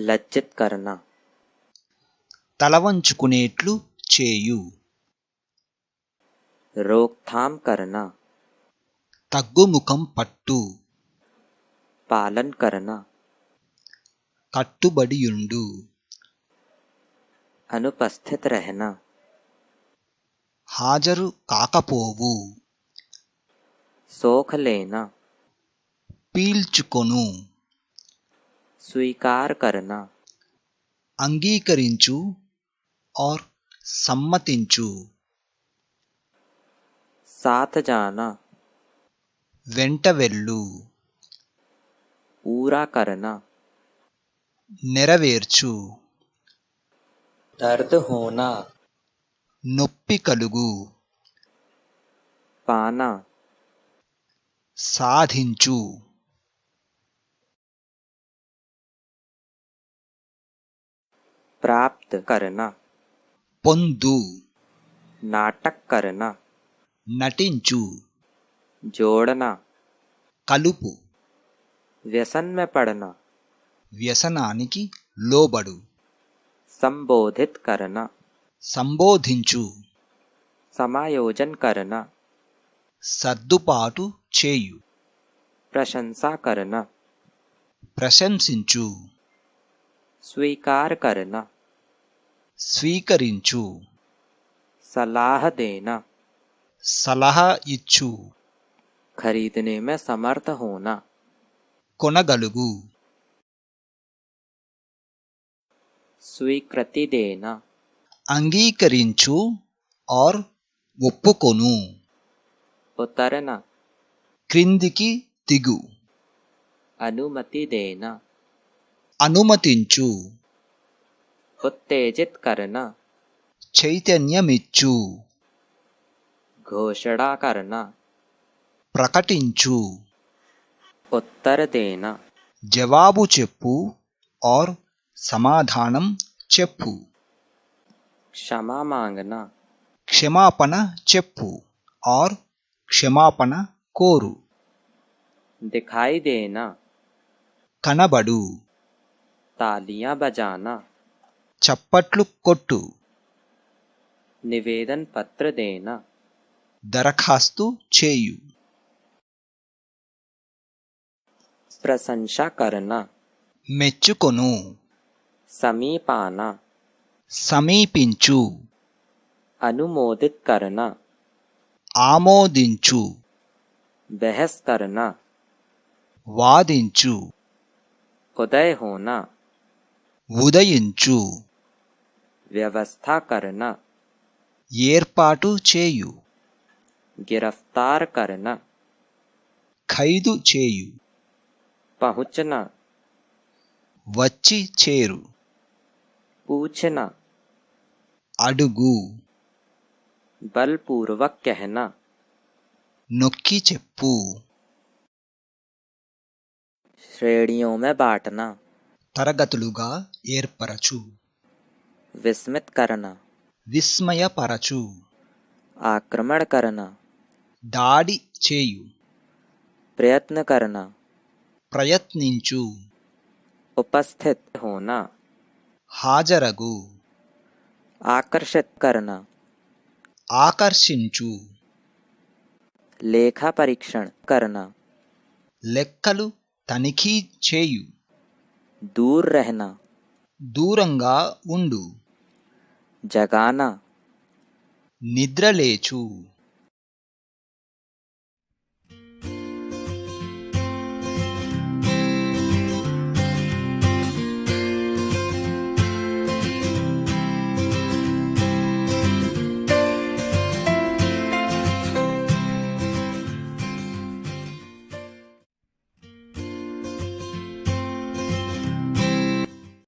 लज्जित करना, తలవంచుకునేట్లు చేయు, रोकथाम करना, తగ్గుముఖం పట్టు, पालन करना, కట్టుబడియుండు, अनुपस्थित रहना, హాజరు కాకపోవు, सोख लेना, పీల్చుకొను, स्वीकार करना, అంగీకరించు और సమ్మతించు, साथ जाना, వెంట వెళ్ళు, पूरा करना, నెరవేర్చు, दर्द होना, నొప్పి కలుగు, पाना, సాధించు, प्राप्त करना, పొందు, नाटक करना, నటించు, जोड़ना, కలుపు, व्यसन में पड़ना, వ్యసనానికి లోబడు, संबोधित करना, సంబోధించు, समायोजन करना, సర్దుబాటు చేయు, प्रशंसा करना, ప్రశంసించు, स्वीकार करना, స్వీకరించు, सलाह देना, సలహా ఇచ్చు, खरीदने में समर्थ होना, కొనగలుగు, स्वीकृति देना, అంగీకరించు और ఒప్పుకొను, उतरना, క్రిందికి దిగు, अनुमति देना, అనుమతించు, उत्तेजित करना, చైతన్యమిచ్చు, घोषणा करना, ప్రకటించు, उत्तर देना, జవాబు చెప్పు और సమాధానం చెప్పు, क्षमा मांगना, క్షమాపణ చెప్పు और క్షమాపణ కోరు, दिखाई देना, కనబడు, तालियां बजाना, చప్పట్లు కొట్టు, निवेदन पत्र देना, దరఖాస్తు చేయు, प्रशंसा करना, మెచ్చుకొను, समीप आना, సమీపించు, अनुमोदित करना, ఆమోదించు, बहस करना, వాదించు, उदय होना, ఉదయించు, व्यवस्था करना, ఏర్పాటు చేయు, गिरफ्तार करना, ఖైదు చేయు, पहुंचना, వచ్చి చేరు, पूछना, అడుగు, बलपूर्वक कहना, నొక్కి చెప్పు, श्रेणियों में बांटना, తరగతులుగా ఏర్పరచు, विस्मित करना, విస్మయపరచు, आक्रमण करना, దాడి చేయు, प्रयत्न करना, ప్రయత్నించు, उपस्थित होना, హాజరగు, आकर्षित करना, ఆకర్షించు, लेखा परीक्षण करना, లెక్కలు తనిఖీ చేయు, दूर रहना, దూరంగా ఉండు, जगाना, నిద్రలేచు,